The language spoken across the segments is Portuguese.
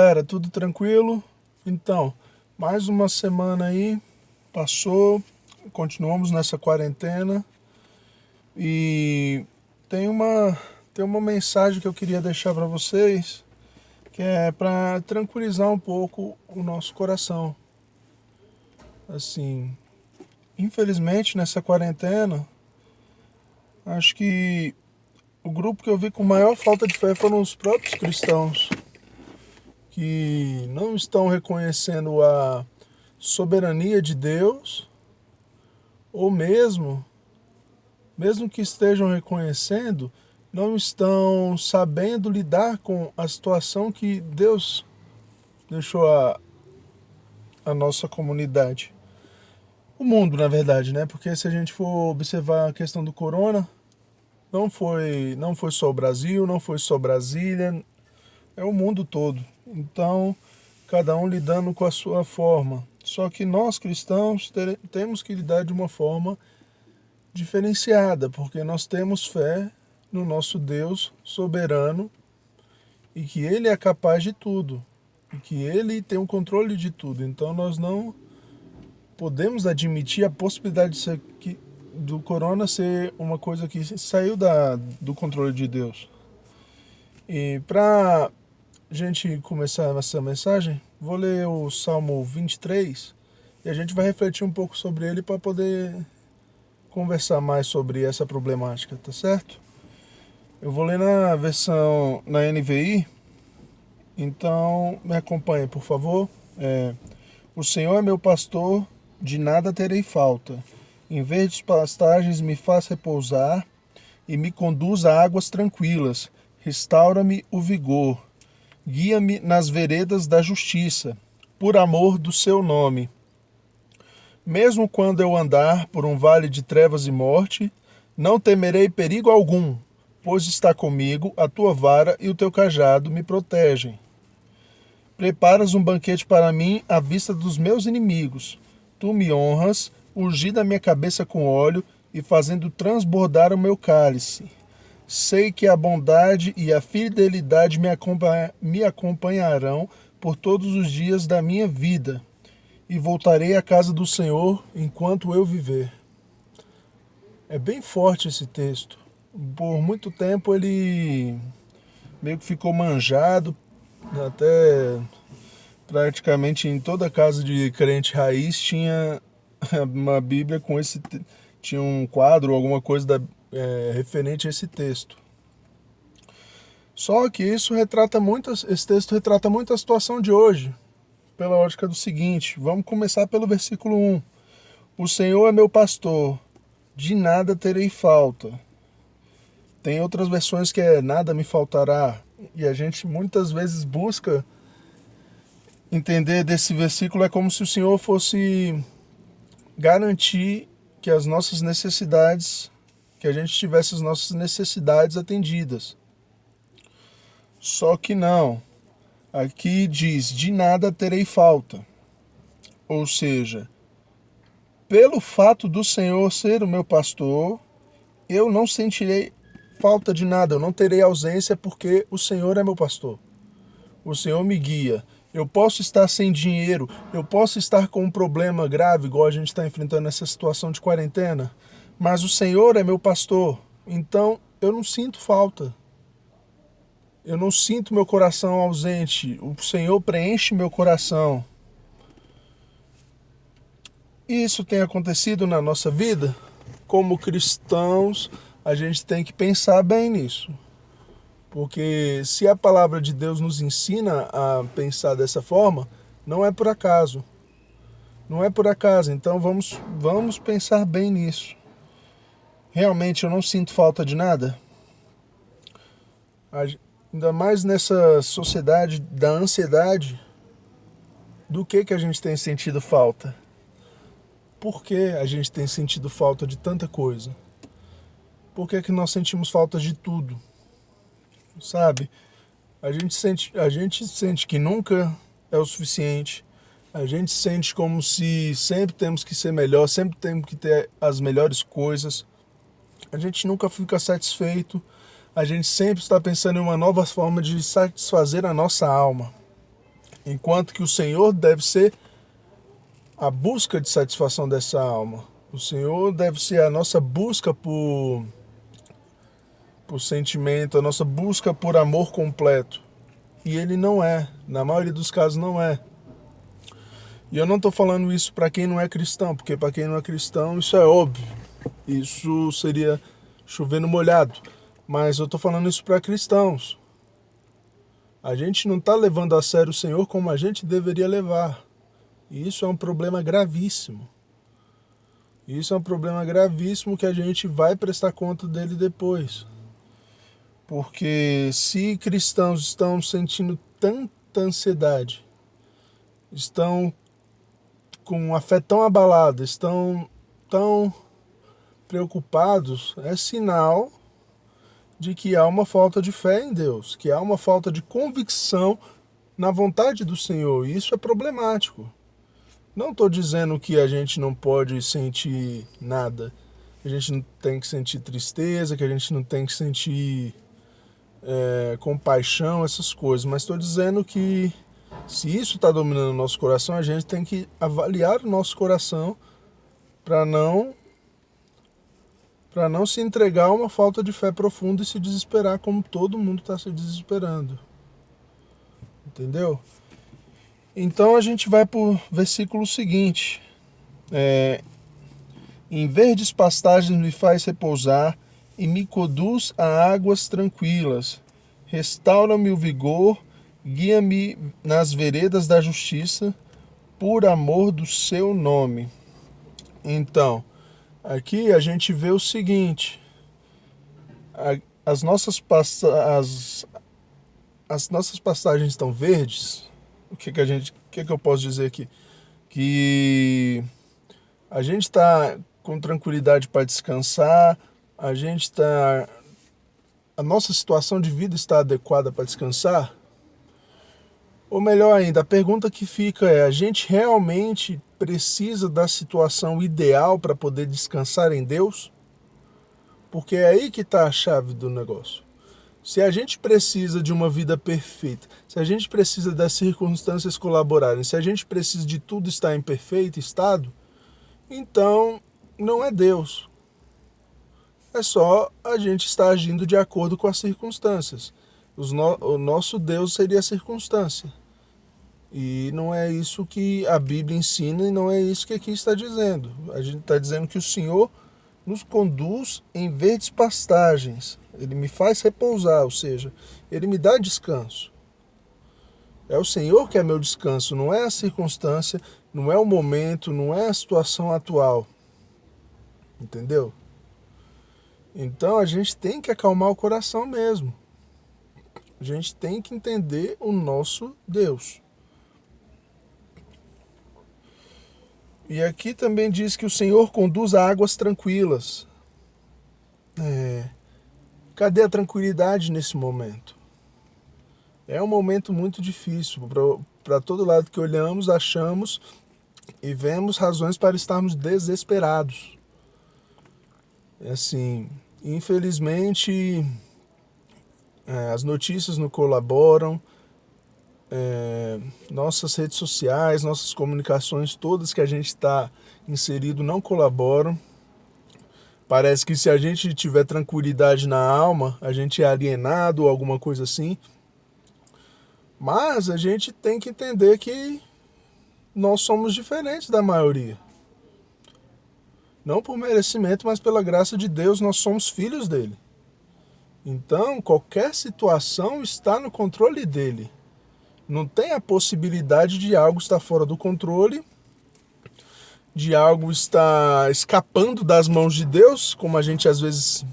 galera, tudo tranquilo? Então, mais uma semana aí passou, continuamos nessa quarentena e tem uma, tem uma mensagem que eu queria deixar para vocês, que é para tranquilizar um pouco o nosso coração. Assim, infelizmente nessa quarentena, acho que o grupo que eu vi com maior falta de fé foram os próprios cristãos, que não estão reconhecendo a soberania de Deus, ou mesmo que estejam reconhecendo, não estão sabendo lidar com a situação que Deus deixou a nossa comunidade. O mundo, na verdade, né? Porque se a gente for observar a questão do corona, não foi só o Brasil, não foi só Brasília, é o mundo todo. Então, cada um lidando com a sua forma. Só que nós cristãos temos que lidar de uma forma diferenciada, porque nós temos fé no nosso Deus soberano e que Ele é capaz de tudo, e que Ele tem o controle de tudo. Então nós não podemos admitir a possibilidade do corona ser uma coisa que saiu do controle de Deus. E para gente começar essa mensagem, vou ler o Salmo 23 e a gente vai refletir um pouco sobre ele para poder conversar mais sobre essa problemática, tá certo? Eu vou ler na versão na NVI, então me acompanhe, por favor. O Senhor é meu pastor, de nada terei falta. Em verdes pastagens me faz repousar e me conduz a águas tranquilas. Restaura-me o vigor. Guia-me nas veredas da justiça, por amor do seu nome. Mesmo quando eu andar por um vale de trevas e morte, não temerei perigo algum, pois está comigo a tua vara e o teu cajado me protegem. Preparas um banquete para mim à vista dos meus inimigos. Tu me honras, ungindo a minha cabeça com óleo e fazendo transbordar o meu cálice. Sei que a bondade e a fidelidade me acompanharão por todos os dias da minha vida, e voltarei à casa do Senhor enquanto eu viver. É bem forte esse texto. Por muito tempo ele meio que ficou manjado, até praticamente em toda casa de crente raiz tinha uma Bíblia com tinha um quadro, alguma coisa referente a esse texto. Só que esse texto retrata muito a situação de hoje, pela ótica do seguinte: vamos começar pelo versículo 1. O Senhor é meu pastor, de nada terei falta. Tem outras versões que é nada me faltará, e a gente muitas vezes busca entender desse versículo é como se o Senhor fosse garantir que que a gente tivesse as nossas necessidades atendidas. Só que não. Aqui diz, de nada terei falta. Ou seja, pelo fato do Senhor ser o meu pastor, eu não sentirei falta de nada, eu não terei ausência porque o Senhor é meu pastor. O Senhor me guia. Eu posso estar sem dinheiro, eu posso estar com um problema grave, igual a gente está enfrentando nessa situação de quarentena, mas o Senhor é meu pastor, então eu não sinto falta. Eu não sinto meu coração ausente, o Senhor preenche meu coração. E isso tem acontecido na nossa vida? Como cristãos, a gente tem que pensar bem nisso. Porque se a palavra de Deus nos ensina a pensar dessa forma, não é por acaso. Não é por acaso, então vamos pensar bem nisso. Realmente eu não sinto falta de nada? Ainda mais nessa sociedade da ansiedade, do que a gente tem sentido falta? Por que a gente tem sentido falta de tanta coisa? Por que nós sentimos falta de tudo? Sabe? A gente sente que nunca é o suficiente. A gente sente como se sempre temos que ser melhor, sempre temos que ter as melhores coisas. A gente nunca fica satisfeito. A gente sempre está pensando em uma nova forma de satisfazer a nossa alma. Enquanto que o Senhor deve ser a busca de satisfação dessa alma. O Senhor deve ser a nossa busca por sentimento, a nossa busca por amor completo. E ele não é, na maioria dos casos não é. E eu não estou falando isso para quem não é cristão, porque para quem não é cristão isso é óbvio. Isso seria chover no molhado. Mas eu estou falando isso para cristãos. A gente não está levando a sério o Senhor como a gente deveria levar. E isso é um problema gravíssimo. Isso é um problema gravíssimo que a gente vai prestar conta dele depois. Porque se cristãos estão sentindo tanta ansiedade, estão com a fé tão abalada, estão tão preocupados, é sinal de que há uma falta de fé em Deus, que há uma falta de convicção na vontade do Senhor. E isso é problemático. Não estou dizendo que a gente não pode sentir nada, que a gente não tem que sentir tristeza, que a gente não tem que sentir compaixão, essas coisas, mas estou dizendo que se isso está dominando o nosso coração, a gente tem que avaliar o nosso coração para não se entregar a uma falta de fé profunda e se desesperar como todo mundo está se desesperando. Entendeu? Então a gente vai para o versículo seguinte. Em verdes pastagens me faz repousar e me conduz a águas tranquilas. Restaura-me o vigor, guia-me nas veredas da justiça, por amor do seu nome. Então, aqui a gente vê o seguinte: as nossas pastagens estão verdes. O que eu posso dizer aqui? Que a gente está com tranquilidade para descansar, a nossa situação de vida está adequada para descansar? Ou melhor ainda, a pergunta que fica é: a gente realmente precisa da situação ideal para poder descansar em Deus? Porque é aí que está a chave do negócio. Se a gente precisa de uma vida perfeita, se a gente precisa das circunstâncias colaborarem, se a gente precisa de tudo estar em perfeito estado, então não é Deus. É só a gente estar agindo de acordo com as circunstâncias. O nosso Deus seria a circunstância. E não é isso que a Bíblia ensina e não é isso que aqui está dizendo. A gente está dizendo que o Senhor nos conduz em verdes pastagens. Ele me faz repousar, ou seja, Ele me dá descanso. É o Senhor que é meu descanso, não é a circunstância, não é o momento, não é a situação atual. Entendeu? Então a gente tem que acalmar o coração mesmo. A gente tem que entender o nosso Deus. E aqui também diz que o Senhor conduz a águas tranquilas. Cadê a tranquilidade nesse momento? É um momento muito difícil. Para todo lado que olhamos, achamos e vemos razões para estarmos desesperados. Assim, infelizmente, as notícias não colaboram. Nossas redes sociais, nossas comunicações, todas que a gente está inserido não colaboram. Parece que se a gente tiver tranquilidade na alma, a gente é alienado ou alguma coisa assim. Mas a gente tem que entender que nós somos diferentes da maioria. Não por merecimento, mas pela graça de Deus, nós somos filhos dele. Então, qualquer situação está no controle dele. Não tem a possibilidade de algo estar fora do controle, de algo estar escapando das mãos de Deus, como a gente às vezes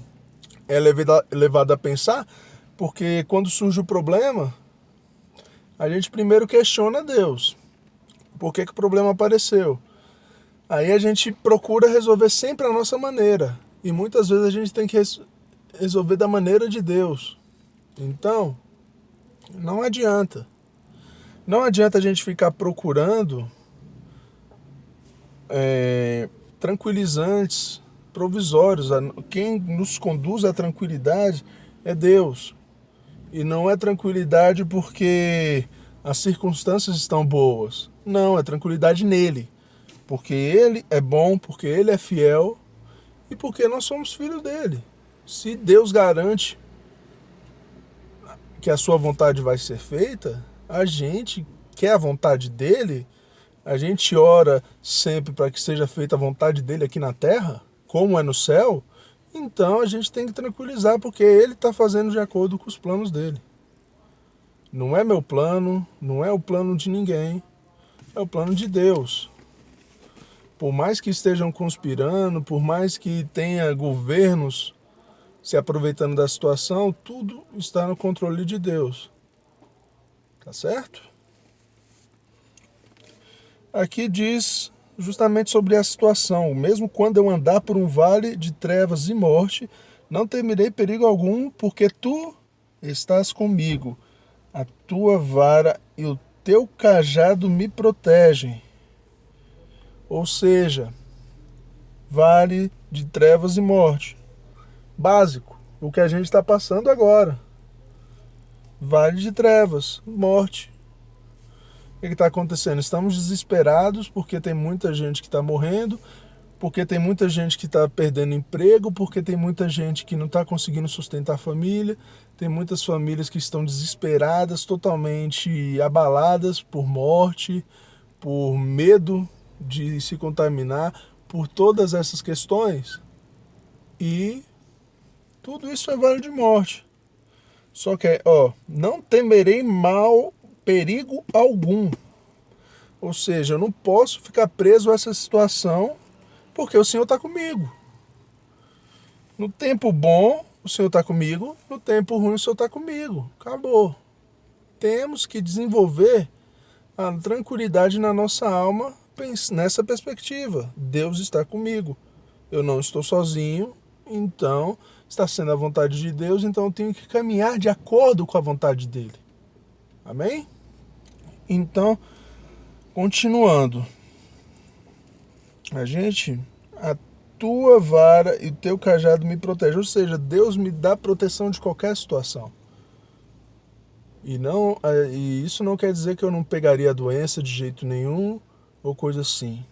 é levado a pensar, porque quando surge o problema, a gente primeiro questiona Deus. Por que o problema apareceu? Aí a gente procura resolver sempre a nossa maneira. E muitas vezes a gente tem que resolver da maneira de Deus. Então, não adianta. Não adianta a gente ficar procurando tranquilizantes provisórios. Quem nos conduz à tranquilidade é Deus. E não é tranquilidade porque as circunstâncias estão boas. Não, é tranquilidade nele. Porque ele é bom, porque ele é fiel e porque nós somos filhos dele. Se Deus garante que a sua vontade vai ser feita, a gente quer a vontade dele, a gente ora sempre para que seja feita a vontade dele aqui na terra, como é no céu, então a gente tem que tranquilizar, porque ele está fazendo de acordo com os planos dele. Não é meu plano, não é o plano de ninguém, é o plano de Deus. Por mais que estejam conspirando, por mais que tenha governos se aproveitando da situação, tudo está no controle de Deus. Tá certo? Aqui diz justamente sobre a situação. Mesmo quando eu andar por um vale de trevas e morte, não temerei perigo algum, porque tu estás comigo. A tua vara e o teu cajado me protegem. Ou seja, vale de trevas e morte. Básico, o que a gente está passando agora. Vale de trevas, morte. O que está acontecendo? Estamos desesperados porque tem muita gente que está morrendo, porque tem muita gente que está perdendo emprego, porque tem muita gente que não está conseguindo sustentar a família, tem muitas famílias que estão desesperadas, totalmente abaladas por morte, por medo de se contaminar, por todas essas questões. E tudo isso é vale de morte. Só que, não temerei mal, perigo algum. Ou seja, eu não posso ficar preso a essa situação porque o Senhor está comigo. No tempo bom, o Senhor está comigo. No tempo ruim, o Senhor está comigo. Acabou. Temos que desenvolver a tranquilidade na nossa alma nessa perspectiva. Deus está comigo. Eu não estou sozinho, então está sendo a vontade de Deus, então eu tenho que caminhar de acordo com a vontade dele. Amém? Então, continuando. A tua vara e o teu cajado me protegem. Ou seja, Deus me dá proteção de qualquer situação. E isso não quer dizer que eu não pegaria a doença de jeito nenhum ou coisa assim.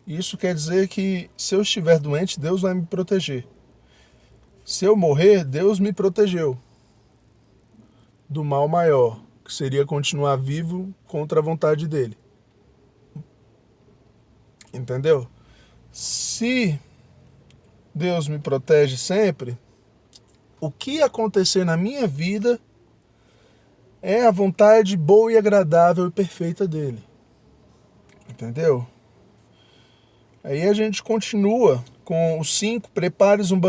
Isso quer dizer que se eu estiver doente, Deus vai me proteger. Se eu morrer, Deus me protegeu do mal maior, que seria continuar vivo contra a vontade dele. Entendeu? Se Deus me protege sempre, o que acontecer na minha vida é a vontade boa e agradável e perfeita dele. Entendeu? Aí a gente continua com os 5, preparas um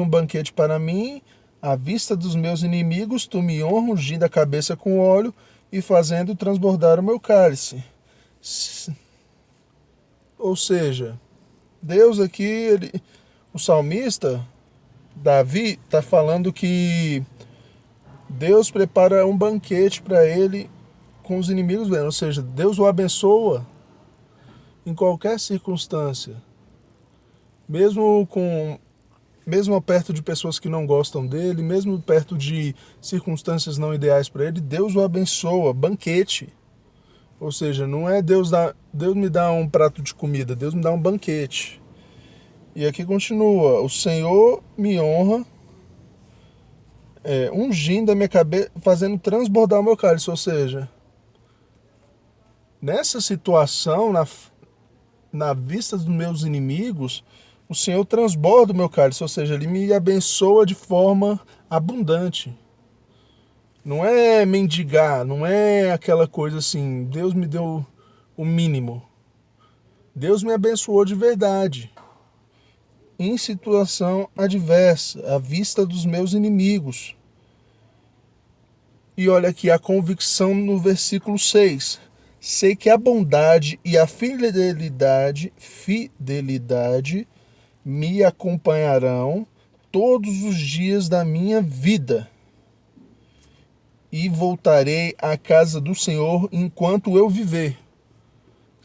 banquete para mim, à vista dos meus inimigos, tu me honras, ungindo a cabeça com óleo e fazendo transbordar o meu cálice. Ou seja, Deus aqui, o salmista, Davi, está falando que Deus prepara um banquete para ele com os inimigos dele. Ou seja, Deus o abençoa em qualquer circunstância. Mesmo perto de pessoas que não gostam dele, mesmo perto de circunstâncias não ideais para ele, Deus o abençoa, banquete. Ou seja, não é Deus me dá um prato de comida, Deus me dá um banquete. E aqui continua, o Senhor me honra, ungindo a minha cabeça, fazendo transbordar o meu cálice. Ou seja, nessa situação, na vista dos meus inimigos, o Senhor transborda o meu cálice, ou seja, Ele me abençoa de forma abundante. Não é mendigar, não é aquela coisa assim, Deus me deu o mínimo. Deus me abençoou de verdade. Em situação adversa, à vista dos meus inimigos. E olha aqui a convicção no versículo 6. Sei que a bondade e a fidelidade me acompanharão todos os dias da minha vida. E voltarei à casa do Senhor enquanto eu viver.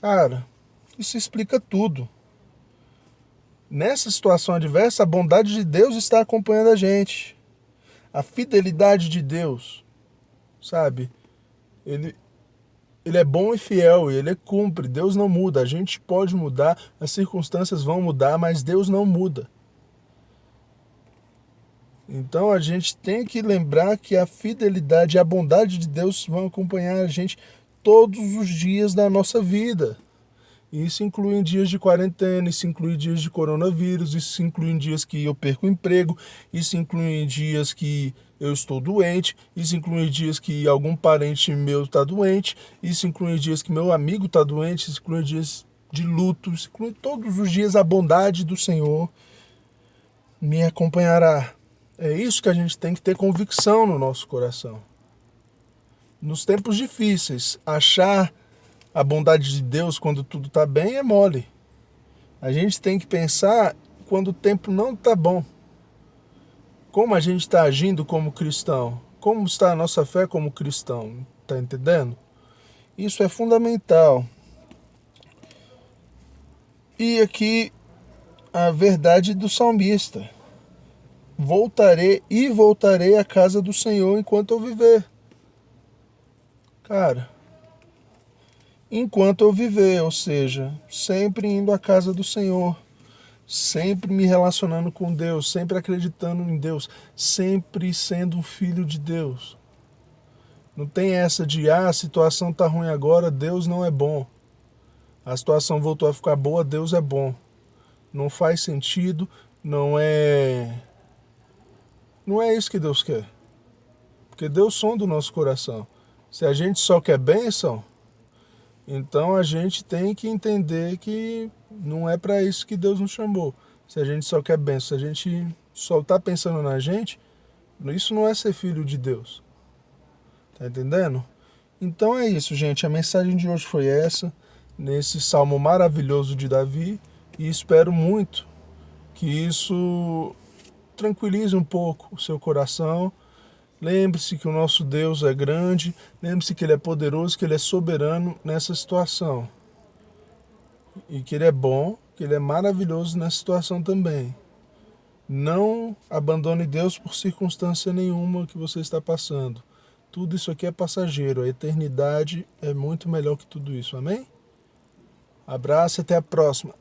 Cara, isso explica tudo. Nessa situação adversa, a bondade de Deus está acompanhando a gente. A fidelidade de Deus, sabe? Ele, ele é bom e fiel, ele cumpre. Deus não muda. A gente pode mudar, as circunstâncias vão mudar, mas Deus não muda. Então a gente tem que lembrar que a fidelidade e a bondade de Deus vão acompanhar a gente todos os dias da nossa vida. Isso inclui em dias de quarentena, isso inclui dias de coronavírus, isso inclui em dias que eu perco o emprego, isso inclui em dias que eu estou doente, isso inclui em dias que algum parente meu está doente, isso inclui em dias que meu amigo está doente, isso inclui em dias de luto, isso inclui todos os dias a bondade do Senhor me acompanhará. É isso que a gente tem que ter convicção no nosso coração. Nos tempos difíceis, achar a bondade de Deus quando tudo está bem é mole. A gente tem que pensar quando o tempo não está bom. Como a gente está agindo como cristão? Como está a nossa fé como cristão? Está entendendo? Isso é fundamental. E aqui a verdade do salmista. Voltarei à casa do Senhor enquanto eu viver. Cara, enquanto eu viver, ou seja, sempre indo à casa do Senhor, sempre me relacionando com Deus, sempre acreditando em Deus, sempre sendo um filho de Deus. Não tem essa de, a situação tá ruim agora, Deus não é bom. A situação voltou a ficar boa, Deus é bom. Não faz sentido, não é isso que Deus quer. Porque Deus sonda o nosso coração. Se a gente só quer bênção, então a gente tem que entender que não é para isso que Deus nos chamou. Se a gente só quer bênção, se a gente só está pensando na gente, isso não é ser filho de Deus. Tá entendendo? Então é isso, gente. A mensagem de hoje foi essa, nesse salmo maravilhoso de Davi, e espero muito que isso tranquilize um pouco o seu coração. Lembre-se que o nosso Deus é grande, lembre-se que Ele é poderoso, que Ele é soberano nessa situação. E que Ele é bom, que Ele é maravilhoso nessa situação também. Não abandone Deus por circunstância nenhuma que você está passando. Tudo isso aqui é passageiro, a eternidade é muito melhor que tudo isso, amém? Abraço e até a próxima.